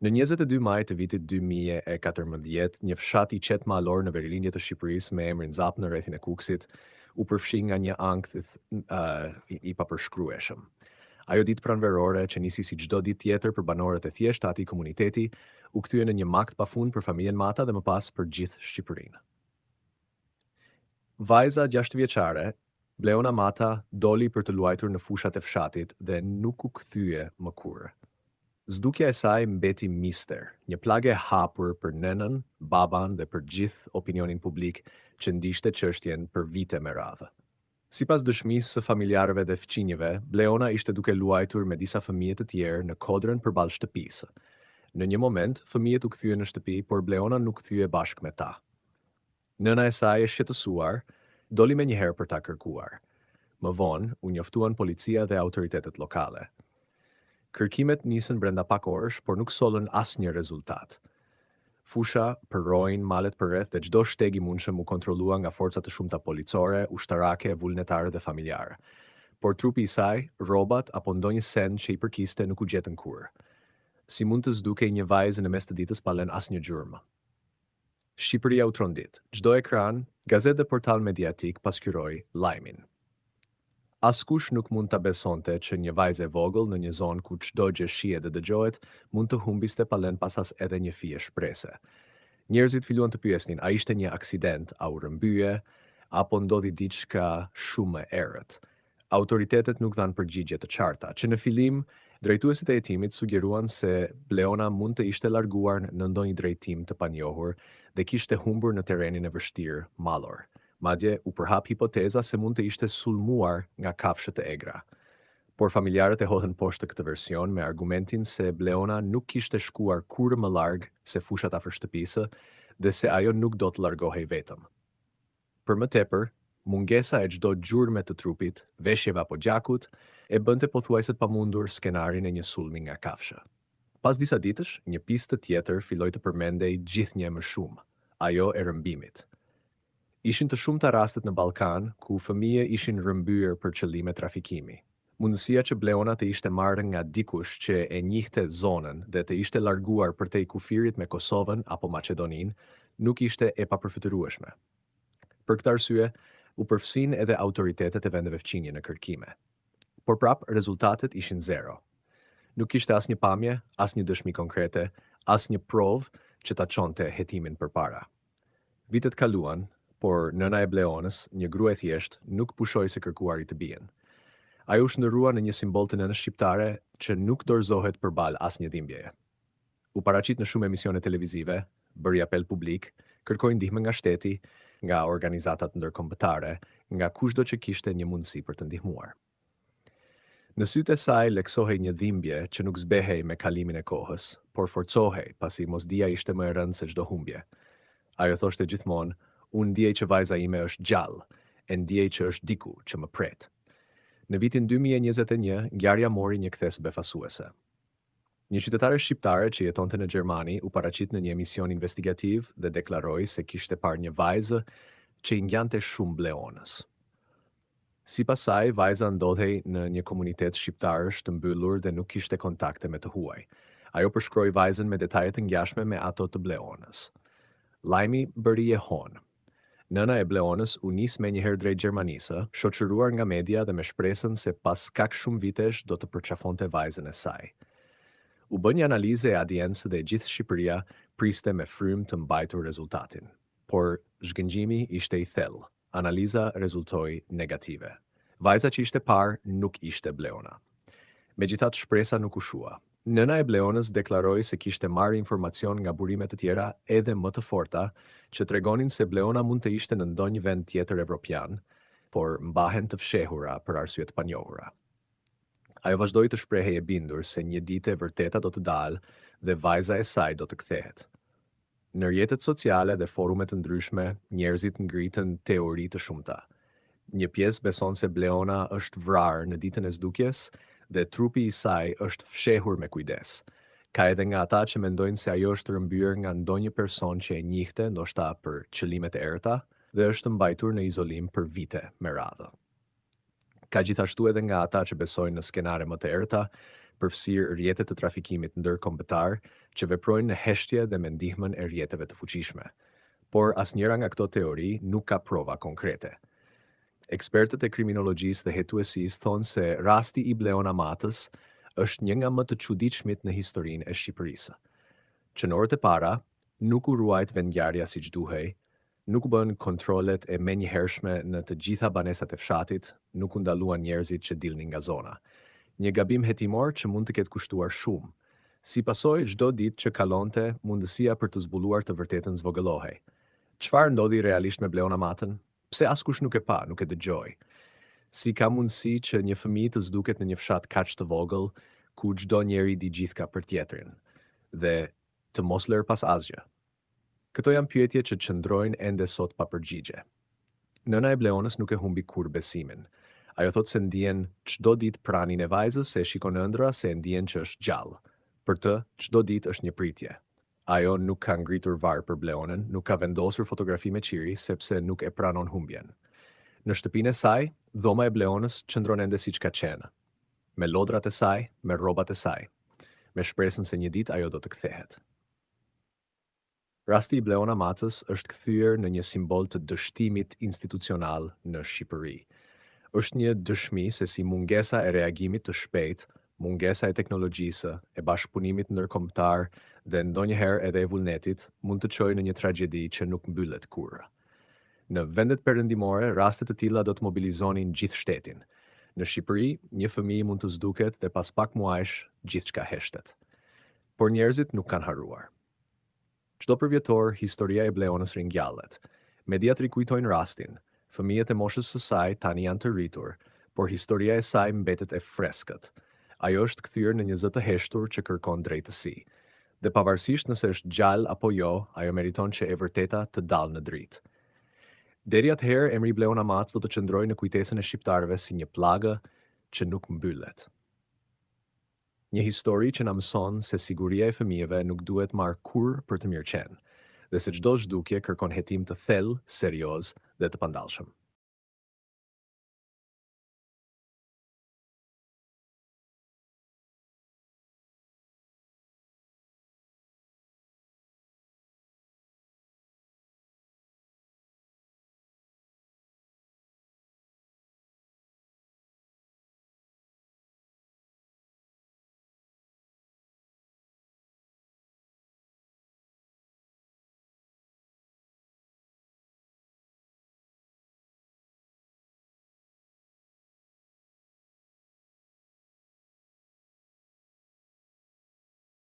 Në 22 maj të vitit 2014, një fshat i qetë malor në verilinje të Shqipërisë me emrin Zap në rrethin e Kukësit, u përfshi nga një ankth i papërshkrueshëm. Ajo ditë pranverore që nisi si çdo ditë tjetër për banorët e thjeshtë të atij komuniteti, u kthye në një makt pafund për familjen Mata dhe më pas për gjithë Shqipërinë. Vajza 6 vjeçare, Bleona Mata, doli për të luajtur në fushat e fshatit dhe nuk u kthye më kurrë. Zhdukja e saj mbeti mister, një plagë e hapur për nënën, baban dhe për gjithë opinionin publik që ndiqte çështjen për vite me radhë. Sipas dëshmisë së familjarëve dhe fëmijëve, Bleona ishte duke luajtur me disa fëmijë të tjerë në kodrën përballë shtëpisë. Në një moment, fëmijët u kthyen në shtëpi, por Bleona nuk kthye bashkë me ta. Nëna e saj e shqetësuar, doli me njëherë për ta kërkuar. Më vonë, u njoftuan policia dhe autoritetet lokale. Kërkimet nisën brenda pak orësh, por nuk sollën asnjë rezultat. Fusha, përrojnë, malet përreth dhe çdo shteg i mundshëm u kontrollua nga forca të shumta policore, ushtarake, vullnetare dhe familjarë. Por trupi i saj, rrobat apo ndonjë send që i përkiste nuk u gjetën kurrë. Si mund të zdukej një vajzë në mes të ditës pa lënë asnjë gjurmë? Shqipëria u trondit. Çdo ekran, gazetë dhe portal mediatik pasqyroi lajmin. Askush nuk mund ta besonte që një vajzë e vogël në një zonë ku çdo gjë shihet dhe dëgjohet mund të humbiste pa lënë pasas edhe një fije shprese. Njerëzit filluan të pyesnin, a ishte një aksident, a u rrëmbye, apo ndodhi diçka shumë e errët. Autoritetet nuk dhanë përgjigje të qarta, që në fillim drejtuesit e hetimit sugjeruan se Bleona mund të ishte larguar në ndonjë drejtim të panjohur dhe kishte humbur në terrenin e vështirë mallor. Madje u përhap hipoteza se mund të ishte sulmuar nga kafshët e egra. Por familjarët e hodhën poshtë këtë version me argumentin se Bleona nuk kishte shkuar kurrë më larg se fushat afër shtëpisë dhe se ajo nuk do të largohej vetëm. Për më tepër, mungesa e çdo gjurme të trupit, veshjeve apo gjakut, e bënte pothuajse të pamundur skenarin e një sulmi nga kafshë. Pas disa ditësh, një pistë tjetër filloi të përmendej gjithnjë më shumë, ajo e rrëmbimit. Ishin të shumta rastet në Ballkan ku fëmijë ishin rrëmbyer për qëllime trafikimi. Mundësia që Bleona të ishte marrë nga dikush që e njihte zonën dhe të ishte larguar përtej kufirit me Kosovën apo Maqedoninë nuk ishte e papërfytyrueshme. Për këtë arsye, u përfshin edhe autoritetet e vendeve fqinje në kërkime. Por prap rezultatet ishin zero. Nuk kishte asnjë pamje, asnjë dëshmi konkrete, asnjë provë që ta çonte hetimin përpara. Vitet kaluan, por nëna e Bleonës, një grua e thjeshtë, nuk pushoi se kërkuari të bien. Ajo u shndërrua në një simbol të nënës shqiptare që nuk dorëzohet përballë asnjë dhimbjeje. U paraqit në shumë emisione televizive, bëri apel publik, kërkoi ndihmë nga shteti, nga organizatat ndërkombëtare, nga kushdo që kishte një mundësi për të ndihmuar. Në sytë e saj leksohej një dhimbje që nuk zbehej me kalimin e kohës, por forcohej pasi mosdia ishte më e rëndë se çdo humbje. Ajo thoshte gjithmonë, unë ndjej që vajza ime është gjallë, e ndjej që është diku që më pret. Në vitin 2021, ngjarja mori një kthes befasuese. Një qytetare shqiptare që jetonte në Gjermani u paraqit në një emision investigativ dhe deklaroi se kishte parë një vajzë që i ngjante shumë Bleonës. Sipas saj, vajza ndodhej në një komunitet shqiptarësh të mbyllur dhe nuk kishte kontakte me të huaj. Ajo përshkroi vajzën me detaje të ngjashme me ato të Bleonës. Lajmi bëri e honë. Nëna e Bleonës u nis menjëherë drejt Gjermanisë, shoqëruar nga media dhe me shpresën se pas kaq shumë vitesh do të përqafonte vajzën e saj. U bën një analizë e ADN-së dhe gjithë Shqipëria priste me frymë të mbajtur rezultatin. Por zhgëngjimi ishte i thellë. Analiza rezultoi negative. Vajza që ishte parë nuk ishte Bleona. Megjithatë shpresa nuk u shua. Nëna e Bleonës deklaroi se kishte marrë informacion nga burime të tjera edhe më të forta që tregonin se Bleona mund të ishte në ndonjë vend tjetër evropian, por mbahen të fshehura për arsye të panjohura. Ajo vazhdoi të shprehej e bindur se një ditë e vërteta do të dalë dhe vajza e saj do të kthehet. Në rrjetet sociale dhe forume të ndryshme, njerëzit ngritën teori të shumta. Një pjesë beson se Bleona është vrarë në ditën e zhdukjes dhe trupi i saj është fshehur me kujdes. Ka edhe nga ata që mendojnë se ajo është rrëmbyer nga ndonjë person që e njihte, ndoshta për qëllime të errëta, dhe është mbajtur në izolim për vite me radhë. Ka gjithashtu edhe nga ata që besojnë në skenare më të errëta, përfshirë rrjete të trafikimit ndërkombëtar që veprojnë në heshtje dhe me ndihmën e rrjeteve të fuqishme. Por asnjëra nga këto teori nuk ka prova konkrete. Ekspertët e kriminologjisë dhe hetuesisë thonë se rasti i Bleon Amatës është një nga më të çuditshmit në historinë e Shqipërisë. Që në orët e para, nuk u ruajt vendngjarja siç duhej, nuk u bën kontrollet e menjëhershme në të gjitha banesat e fshatit, nuk u ndaluan njerëzit që dilnin nga zona. Një gabim hetimor që mund të ketë kushtuar shumë. Si pasojë, çdo ditë që kalonte, mundësia për të zbuluar të vërtetën zvogëllohej. Çfarë ndodhi realisht me Bleon Amatën? Pse askush nuk e pa, nuk e dëgjoi? Si ka mundësi që një fëmijë të zduket në një fshat kaq të vogël, ku çdo njeri di gjithka për tjetrin, dhe të mos lër pas asgjë? Këto janë pyetje që qëndrojnë ende sot pa përgjigje. Nëna e Bleonës nuk e humbi kur besimin. Ajo thot se ndjen çdo ditë pranin e vajzës, se shikon ëndra, se ndjen që është gjallë. Për të, çdo ditë është një pritje. Ajo nuk ka ngritur varë për Bleonën, nuk ka vendosur fotografi me qiri, sepse nuk e pranon humbjen. Në shtëpinë e saj, dhoma e Bleonës qëndron ende siç ka qenë, me lodrat e saj, me rrobat e saj, me shpresën se një ditë ajo do të kthehet. Rasti i Bleon Amatës është kthyer në një simbol të dështimit institucional në Shqipëri. Është një dëshmi se si mungesa e reagimit të shpejtë, mungesa e teknologjisë, e bashkëpunimit ndërkombëtar dhe ndonjëherë edhe e vullnetit mund të çojë në një tragjedi që nuk mbyllet kurrë. Në vendet perëndimore, raste të tilla do të mobilizonin gjithë shtetin. Në Shqipëri, një fëmijë mund të zduket dhe pas pak muajsh gjithçka heshtet. Por njerëzit nuk kanë harruar. Çdo përvjetor, historia e Bleonës ringjallet. Mediat rikujtojnë rastin. Fëmijët e moshës së saj tani janë të rritur, por historia e saj mbetet e freskët. Ajo është kthyer në një zë të heshtur që kërkon drejtësi. Dhe pavarësisht nëse është gjallë apo jo, ajo meriton që e vërteta të dalë në dritë. Deri atëherë, emri Bleon Amatës do të qëndrojë në kujtesën e shqiptarëve si një plagë që nuk mbyllet. Një histori që na mëson se siguria e fëmijëve nuk duhet marrë kurrë për të mirëqenë, dhe se çdo zhdukje kërkon hetim të thellë, serioz dhe të pandallshëm.